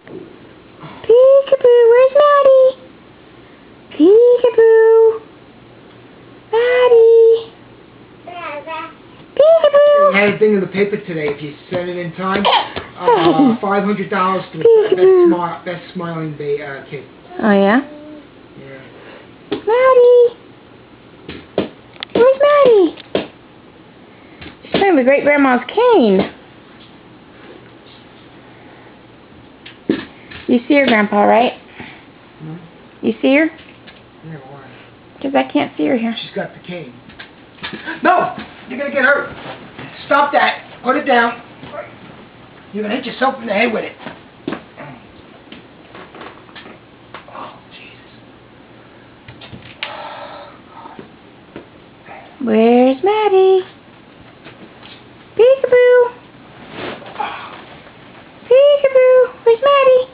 Peekaboo, where's Maddie? Peekaboo. Maddie. Peekaboo. I had a thing in the paper today. If you send it in time, $500 to the best smiling kid. Oh, yeah? Yeah. Maddie. Where's Maddie? She's playing with Great Grandma's cane. You see her, Grandpa, right? Hmm? You see her? Yeah, why? Because I can't see her here. She's got the cane. No! You're gonna get hurt. Stop that. Put it down. You're gonna hit yourself in the head with it. Oh, Jesus. Where's Maddie? Peekaboo. Peekaboo. Where's Maddie?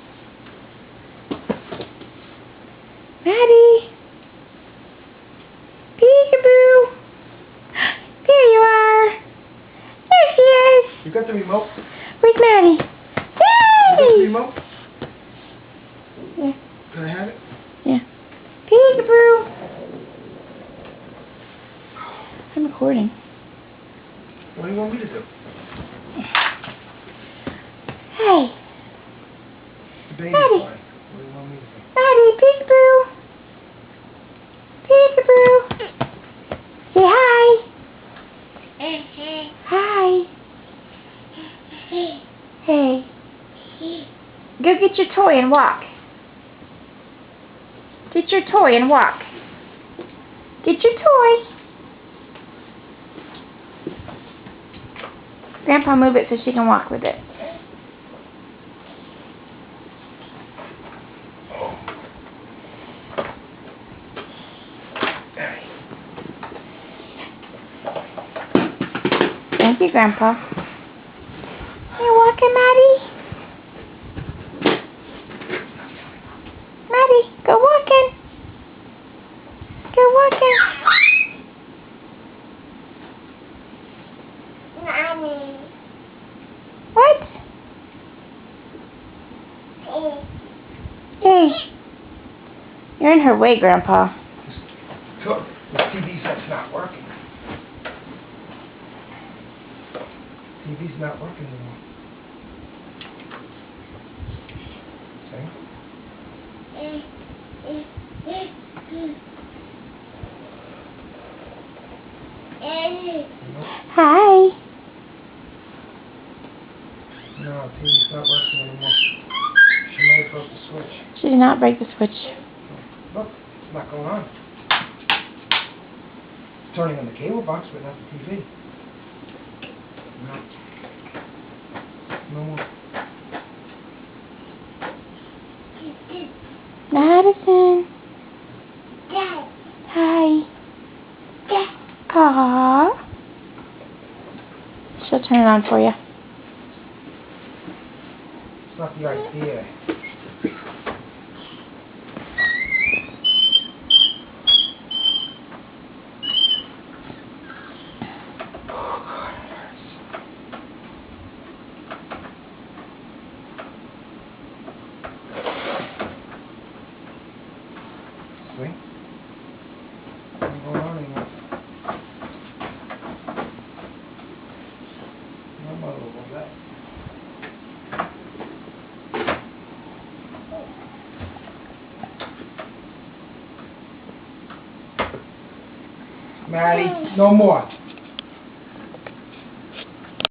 Maddie. Peekaboo. There you are. There she is. You got the remote? Where's Maddie? You got the Yay! remote? Yeah. Can I have it? Yeah. Peekaboo. I'm recording. What do you want me to do? Hey. The baby's Maddie. fine. What do you want me to do? Maddie, peekaboo. Peekaboo. Say hi. Hi. Hey. Go get your toy and walk. Get your toy and walk. Get your toy. Grandpa, move it so she can walk with it. Thank you, Grandpa. You walking, Maddie? Maddie, go walking. Go walking. What? Hey. You're in her way, Grandpa. Look, the TV's that's not working. TV's not working anymore. Hi. No, TV's not working anymore. She might have broke the switch. She did not break the switch. Look, it's not going on. It's turning on the cable box, but not the TV. No. No more. Madison. Hi. Aww. She'll turn it on for you. It's not the idea. See? Nothing going on anymore. My mother will go back. Maddie, no more.